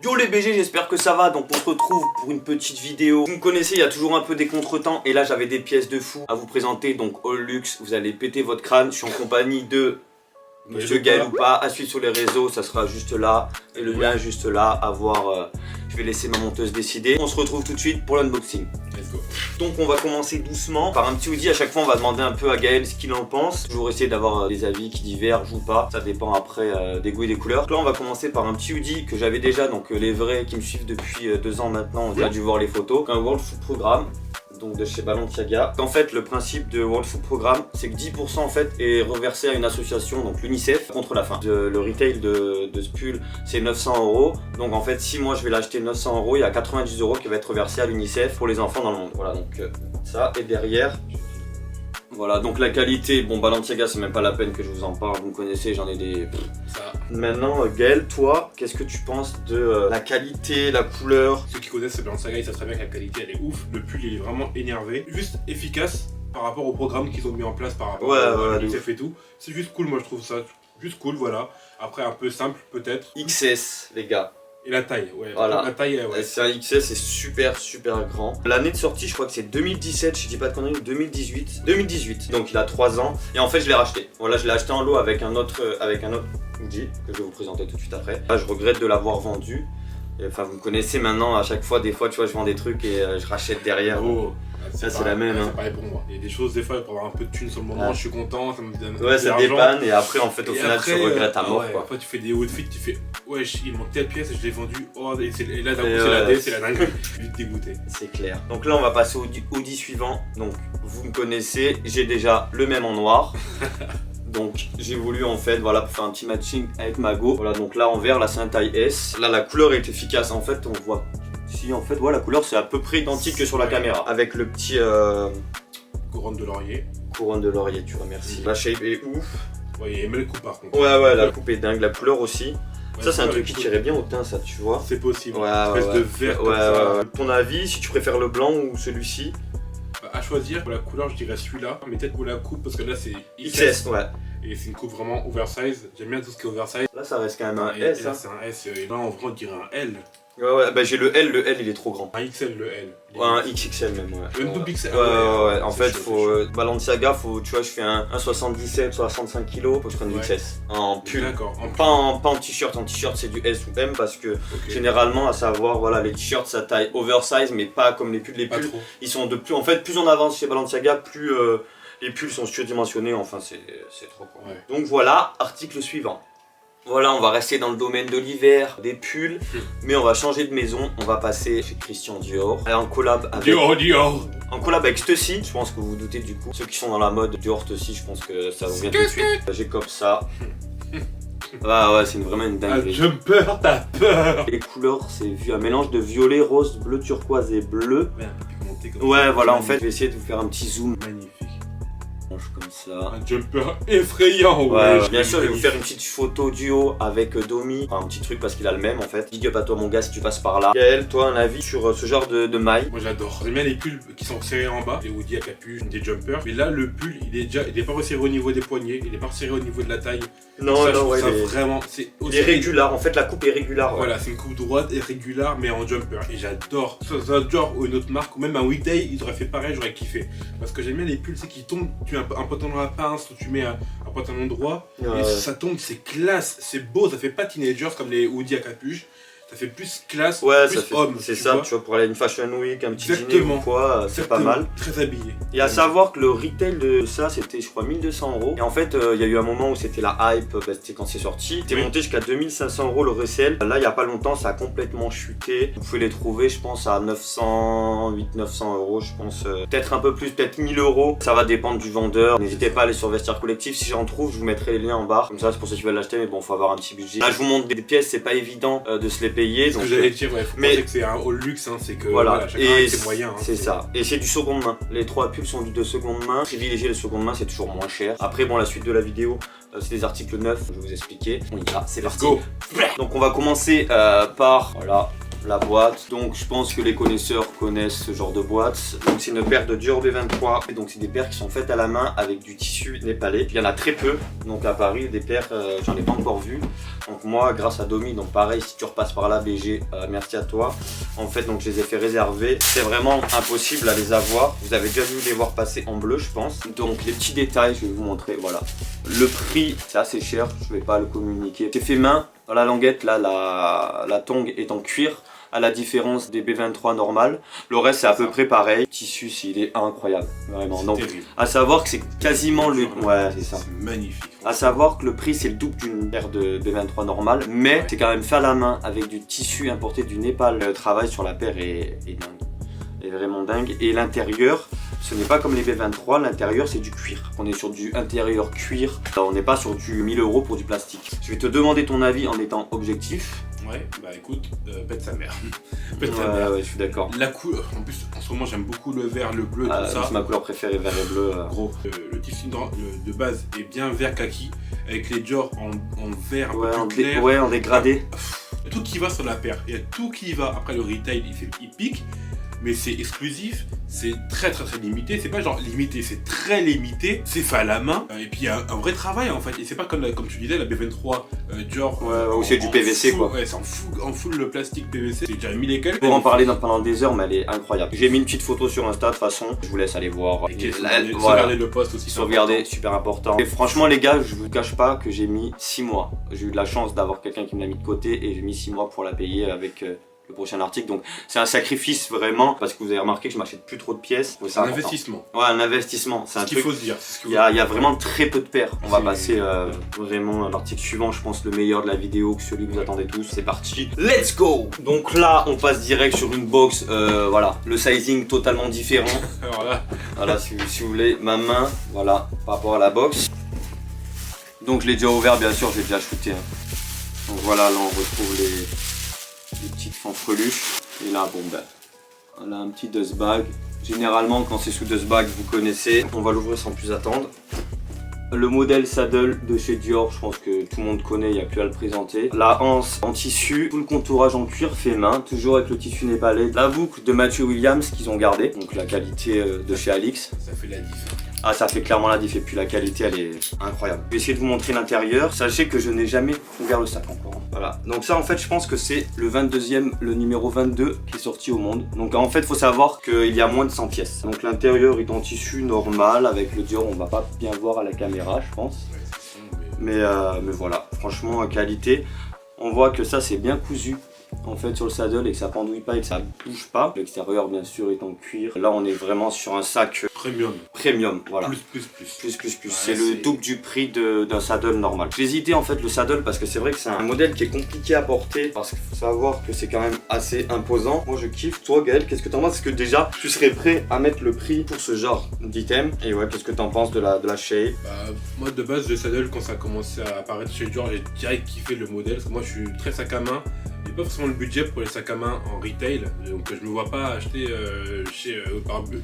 Yo les BG, j'espère que ça va. Donc on se retrouve pour une petite vidéo. Vous me connaissez, il y a toujours un peu des contretemps. Et là j'avais des pièces de fou à vous présenter. Donc All Luxe, vous allez péter votre crâne. Je suis en compagnie de Monsieur Gaël ou pas, à suivre sur les réseaux, ça sera juste là. Et le lien juste là, à voir. Je vais laisser ma monteuse décider. On se retrouve tout de suite pour l'unboxing. Let's go. Donc on va commencer doucement par un petit hoodie. À chaque fois on va demander un peu à Gaël ce qu'il en pense. Toujours essayer d'avoir des avis qui divergent ou pas. Ça dépend après des goûts et des couleurs. Donc là on va commencer par un petit hoodie que j'avais déjà. Donc les vrais qui me suivent depuis 2 ans maintenant ont déjà dû voir les photos. Un World Food Programme. Donc de chez Balenciaga. En fait le principe de World Food Programme c'est que 10% en fait est reversé à une association, donc l'UNICEF, contre la faim. Le retail de ce pull c'est 900 €. Donc en fait si moi je vais l'acheter 900 €, il y a 90 € qui va être reversé à l'UNICEF pour les enfants dans le monde. Voilà donc ça, et derrière voilà, donc la qualité, bon Balenciaga c'est même pas la peine que je vous en parle, vous me connaissez, j'en ai des... Ça. Maintenant Gaël, toi, qu'est-ce que tu penses de la qualité, la couleur? Ceux qui connaissent Balenciaga, ils savent très bien que la qualité elle est ouf. Le pull il est vraiment énervé, juste efficace par rapport au programme qu'ils ont mis en place par rapport à l'UNICEF et tout. C'est juste cool, moi je trouve ça juste cool, voilà. Après un peu simple peut-être. XS les gars. Et la taille, ouais. Voilà. La taille, ouais. C'est un XS, c'est super grand. L'année de sortie, je crois que c'est 2017, je dis pas de conneries, 2018. Donc il a 3 ans. Et en fait, je l'ai racheté. Voilà, je l'ai acheté en lot avec un autre hoodie que je vais vous présenter tout de suite après. Là, je regrette de l'avoir vendu. Et, enfin, vous me connaissez maintenant, à chaque fois, des fois, tu vois, je vends des trucs et je rachète derrière. Oh. Ça c'est la même. C'est pareil pour moi. Il y a des choses des fois pour avoir un peu de thunes sur le moment, je suis content, ça me donne. Ouais, ça dépanne et après en fait au final tu regrettes à mort quoi. Après tu fais des outfits, tu fais wesh, il manque telle pièce et je l'ai vendu. Oh et là d'un coup c'est la D, c'est la dingue. Vite dégoûté. C'est clair. Donc là on va passer au hoodie suivant. Donc vous me connaissez, j'ai déjà le même en noir. Donc j'ai voulu en fait voilà pour faire un petit matching avec ma go. Voilà donc là en vert, là c'est un taille S. Là la couleur est efficace en fait, on voit. Si en fait voilà la couleur c'est à peu près identique que sur la caméra. Avec le petit couronne de laurier. Couronne de laurier, tu vois, merci. La shape est ouf. Ouais, il aimait le coup par contre. Ouais, la coupe est dingue, la couleur aussi. Ouais, ça c'est un truc qui tirait bien au teint ça, tu vois. C'est possible. Ouais, espèce de vert comme ça. Ton avis, si tu préfères le blanc ou celui-ci? À choisir, pour la couleur je dirais celui-là, mais peut-être pour la coupe parce que là c'est XS, ouais. Et c'est une coupe vraiment oversize. J'aime bien tout ce qui est oversize. Là ça reste quand même un et S. Là c'est un S et là en vrai on dirait un L. Ouais, bah j'ai le L il est trop grand. Un XL, le L. Ouais, un XXL même, ouais. Une double XL. Ouais. En fait, faut. Balenciaga, faut. Tu vois, je fais un 77, 65 kg, faut que je prenne du XS. En pull. D'accord. Pas en t-shirt. En t-shirt, c'est du S ou M parce que généralement, à savoir, voilà, les t-shirts, ça taille oversize, mais pas comme les pulls. Les pulls, ils sont de plus. En fait, plus on avance chez Balenciaga, plus les pulls sont surdimensionnés. Enfin, c'est trop quoi. Ouais. Donc voilà, article suivant. Voilà, on va rester dans le domaine de l'hiver, des pulls, mais on va changer de maison. On va passer chez Christian Dior. En collab avec... Dior. En collab avec Stussy, je pense que vous vous doutez du coup. Ceux qui sont dans la mode Dior Stussy, je pense que ça vous vient tout de suite. J'ai comme ça. Ah ouais, c'est vraiment une dinguerie. Jumper, t'as peur. Les couleurs, c'est un mélange de violet, rose, bleu, turquoise et bleu. Ouais, un peu pigmenté comme ça. Ouais, voilà, en fait, je vais essayer de vous faire un petit zoom. Magnifique. Comme ça. Un jumper effrayant, ouais. Bien sûr, je vais vous faire une petite photo duo avec Domi. Enfin, un petit truc parce qu'il a le même en fait. Big up à toi, mon gars, si tu passes par là. Gaël, toi, un avis sur ce genre de maille? Moi, j'adore. J'aime bien les pulls qui sont serrés en bas, les hoodies à capuche, des jumpers. Mais là, le pull, il est pas resserré au niveau des poignets, il est pas resserré au niveau de la taille. Non, ça, non, ouais. Vraiment, il est régulier. En fait, la coupe est régulière. Ouais. Voilà, c'est une coupe droite et régulière, mais en jumper. Et j'adore. Ça, genre, ou une autre marque, ou même un weekday, ils auraient fait pareil, j'aurais kiffé. Parce que j'aime bien les pulls, c'est qu'ils tombent. Tu as un pantalon dans la pince, ou tu mets un pantalon droit, et ça tombe, c'est classe, c'est beau, ça fait pas teenagers comme les hoodies à capuche. Ça fait plus classe, ouais, plus homme. C'est ça, tu vois, pour aller à une fashion week, un petit dîner ou quoi, c'est pas mal. Très habillé. Et à savoir que le retail de ça, c'était je crois 1200 €. Et en fait, il y a eu un moment où c'était la hype, c'était quand c'est sorti. C'était monté jusqu'à 2500 € le resell. Là, il y a pas longtemps, ça a complètement chuté. Vous pouvez les trouver, je pense, à 900 €, je pense. Peut-être un peu plus, peut-être 1000 €. Ça va dépendre du vendeur. N'hésitez pas à aller sur Vestiaire Collectif. Si j'en trouve, je vous mettrai les liens en bas. Comme ça, c'est pour ceux qui veulent l'acheter, mais bon, faut avoir un petit budget. Là, je vous montre des pièces, c'est pas évident de se les payer. Ce que j'allais dire, faut penser que c'est un all luxe, hein, c'est que voilà, chacun avec ses moyens. Hein, c'est ça. Et c'est du seconde main. Les 3 pulls sont du de seconde main. Privilégier le seconde main, c'est toujours moins cher. Après, bon, la suite de la vidéo, c'est des articles neufs, je vais vous expliquer. On y va, c'est parti. Go. Donc, on va commencer par, voilà, la boîte. Donc je pense que les connaisseurs connaissent ce genre de boîte. Donc c'est une paire de Dior B23. Et donc c'est des paires qui sont faites à la main avec du tissu népalais. Il y en a très peu. Donc à Paris, des paires, j'en ai pas encore vu. Donc moi, grâce à Domi, donc pareil, si tu repasses par là, BG, merci à toi. En fait, donc je les ai fait réserver. C'est vraiment impossible à les avoir. Vous avez déjà vu les voir passer en bleu, je pense. Donc les petits détails, je vais vous montrer. Voilà. Le prix, c'est assez cher. Je vais pas le communiquer. C'est fait main. Dans la languette, là, la tongue est en cuir. À la différence des B23 normales. Le reste c'est à peu près pareil. Le tissu il est incroyable, vraiment. Donc à savoir que c'est quasiment le... Ouais, c'est ça. C'est magnifique. À savoir que le prix c'est le double d'une paire de B23 normale, mais c'est quand même fait à la main avec du tissu importé du Népal. Le travail sur la paire est dingue. Est vraiment dingue. Et l'intérieur, ce n'est pas comme les B23, l'intérieur c'est du cuir. On est sur du intérieur cuir, on n'est pas sur du 1000 € pour du plastique. Je vais te demander ton avis en étant objectif. Ouais, bah écoute, pète sa mère. Pète sa mère. Ouais, je suis d'accord. La couleur, en plus, en ce moment j'aime beaucoup le vert, le bleu, tout ça. C'est ma couleur préférée, vert et bleu. Gros, le tissu de base est bien vert kaki, avec les Dior en vert un peu plus clair. Ouais, en dégradé. Il y a tout qui va sur la paire, il y a tout qui va. Après le retail, il pique, mais c'est exclusif, c'est très limité. C'est pas genre limité, c'est très limité. C'est fait à la main, et puis il y a un vrai travail en fait. Et c'est pas comme tu disais, la B23 Dior. Ou c'est du PVC full, quoi. Ouais, c'est en full le plastique PVC. C'est déjà 1000 et quelques. Pour en parler pendant des heures, mais elle est incroyable. J'ai mis une petite photo sur Insta de toute façon. Je vous laisse aller voir. Et sauvegarder le post aussi. Sauvegarder, super important. Et franchement les gars, je vous cache pas que j'ai mis 6 mois. J'ai eu de la chance d'avoir quelqu'un qui me l'a mis de côté et j'ai mis 6 mois pour la payer avec le prochain article. Donc c'est un sacrifice vraiment parce que vous avez remarqué que je m'achète plus trop de pièces. C'est un investissement. Ouais, un investissement. C'est un truc. Il faut se dire. Il y a vraiment très peu de paires. On va passer vraiment à l'article suivant. Je pense le meilleur de la vidéo, que celui que vous attendez tous. C'est parti. Let's go. Donc là, on passe direct sur une box. Voilà, le sizing totalement différent. Alors là, voilà, si vous voulez, ma main, voilà, par rapport à la box. Donc je l'ai déjà ouvert, bien sûr, j'ai déjà shooté. Donc voilà, là on retrouve les petites fanfreluches. Et là, bon ben, voilà un petit dust bag. Généralement, quand c'est sous dust bag, vous connaissez. On va l'ouvrir sans plus attendre. Le modèle saddle de chez Dior, je pense que tout le monde connaît, il n'y a plus à le présenter. La anse en tissu, tout le contourage en cuir fait main, toujours avec le tissu népalais. La boucle de Matthew Williams qu'ils ont gardé, donc la qualité de chez Alix. ça fait la différence. Ah, ça fait clairement la diff et puis la qualité elle est incroyable. Je vais essayer de vous montrer l'intérieur. Sachez que je n'ai jamais ouvert le sac encore. Voilà. Donc ça en fait je pense que c'est le 22e, le numéro 22 qui est sorti au monde. Donc en fait il faut savoir qu'il y a moins de 100 pièces. Donc l'intérieur est en tissu normal avec le Dior, on va pas bien voir à la caméra je pense. Mais voilà, franchement qualité. On voit que ça c'est bien cousu en fait sur le saddle et que ça pendouille pas et que ça bouge pas. L'extérieur bien sûr est en cuir. Là on est vraiment sur un sac premium, voilà. Plus. Ouais, c'est le double du prix d'un saddle normal. J'ai hésité en fait le saddle parce que c'est vrai que c'est un modèle qui est compliqué à porter parce qu'il faut savoir que c'est quand même assez imposant. Moi je kiffe. Toi Gaël, qu'est-ce que t'en penses? Est-ce que déjà tu serais prêt à mettre le prix pour ce genre d'item? Et ouais, qu'est-ce que t'en penses de la shape? Bah, moi de base le saddle quand ça a commencé à apparaître chez Dior, j'ai direct kiffé le modèle parce que moi je suis très sac à main. J'ai pas forcément le budget pour les sacs à main en retail, donc je me vois pas acheter chez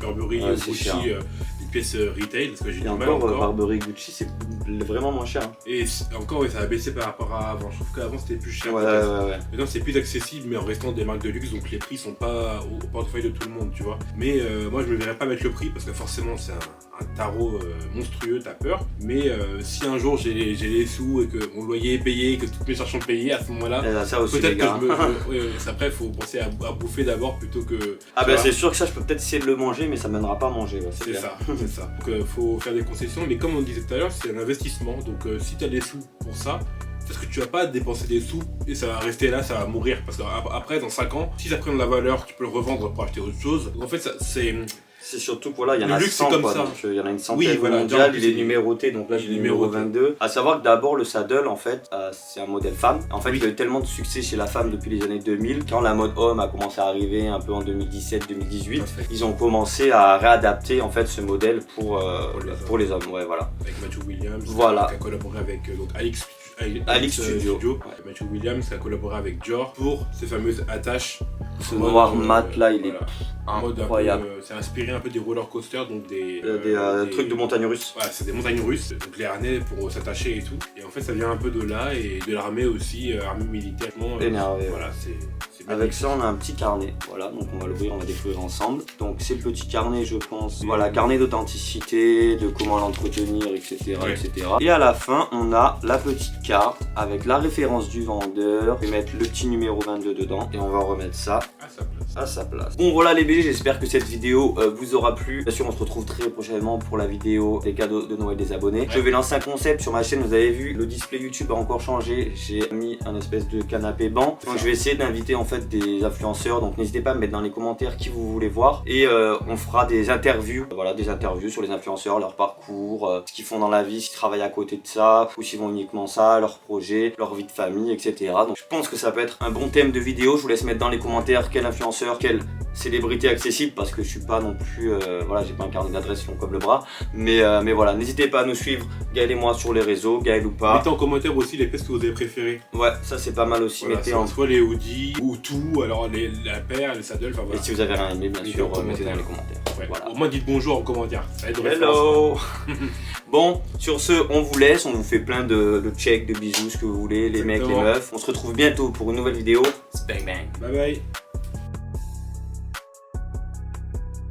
Burberry ou Gucci des pièces retail parce que j'ai du mal encore. Burberry Gucci c'est vraiment moins cher. Hein. Et encore ça a baissé par rapport à avant. Je trouve qu'avant c'était plus cher. Ouais. Maintenant c'est plus accessible mais en restant des marques de luxe donc les prix sont pas au portefeuille de tout le monde tu vois. Mais moi je me verrais pas mettre le prix parce que forcément c'est un tarot monstrueux, t'as peur. Mais si un jour j'ai les sous et que mon loyer est payé, que toutes mes charges sont payées à ce moment-là, peut-être que après il faut penser à bouffer d'abord plutôt que... Ah bah c'est sûr que ça je peux peut-être essayer de le manger mais ça mènera pas à manger. Ouais, c'est ça. Donc faut faire des concessions mais comme on disait tout à l'heure c'est un investissement donc si tu as des sous pour ça, parce que tu vas pas dépenser des sous et ça va rester là, ça va mourir parce qu'après dans 5 ans, si ça prend de la valeur tu peux le revendre pour acheter autre chose. Donc, en fait c'est surtout que voilà, il y en a 100 quoi, donc il y en a une centaine voilà, mondiale, il est numéroté, donc là j'ai le numéro 22. A savoir que d'abord le saddle en fait, c'est un modèle femme. En fait il a eu tellement de succès chez la femme depuis les années 2000, quand la mode homme a commencé à arriver un peu en 2017-2018, ils ont commencé à réadapter en fait ce modèle pour les hommes, ouais voilà. Avec Matthew Williams, voilà. qui a collaboré avec donc Alix Studio. Ouais. Matthew Williams qui a collaboré avec Dior pour ces fameuses attaches. Ce noir mat là, il est incroyable. C'est inspiré un peu des roller coasters, donc des trucs de montagnes russes. Ouais, c'est des montagnes russes, donc les harnais pour s'attacher et tout. Et en fait, ça vient un peu de là et de l'armée aussi, armée militaire. Énervé. Voilà, c'est Avec ça, on a un petit carnet. Voilà, donc on va l'ouvrir, on va découvrir ensemble. Donc c'est le petit carnet, je pense. Voilà, carnet d'authenticité, de comment l'entretenir, etc., Ouais. etc. Et à la fin, on a la petite carte avec la référence du vendeur. Je vais mettre le petit numéro 22 dedans et on va remettre ça Ah, ça place. à sa place. Bon voilà les BG, j'espère que cette vidéo vous aura plu. Bien sûr, on se retrouve très prochainement pour la vidéo des cadeaux de Noël des abonnés. Je vais lancer un concept sur ma chaîne, vous avez vu, le display YouTube a encore changé. J'ai mis un espèce de canapé banc. Donc je vais essayer d'inviter en fait des influenceurs. Donc n'hésitez pas à me mettre dans les commentaires qui vous voulez voir. Et on fera des interviews. Voilà, des interviews sur les influenceurs, leur parcours, ce qu'ils font dans la vie, s'ils travaillent à côté de ça, ou s'ils font uniquement ça, leurs projets, leur vie de famille, etc. Donc je pense que ça peut être un bon thème de vidéo. Je vous laisse mettre dans les commentaires quel influenceur, quelle célébrité accessible, parce que je suis pas non plus, voilà, j'ai pas un carnet d'adresse long comme le bras, mais voilà, n'hésitez pas à nous suivre, Gaël et moi sur les réseaux, Gaël ou pas. Mettez en commentaire aussi les pièces que vous avez préférées. Ouais, ça c'est pas mal aussi, Voilà, mettez en... soit les hoodies ou tout, alors la paire, les saddles, enfin Et voilà. si vous avez rien aimé, bien Mettez sûr, en mettez dans les commentaire. commentaires. Ouais. Voilà. Au moins dites bonjour en commentaire. Ça aide au référencement. Hello. Bon, sur ce, on vous laisse, on vous fait plein de checks, de bisous, ce que vous voulez, les mecs, les Exactement. meufs. On se retrouve bientôt pour une nouvelle vidéo. Bang bang. Bye bye.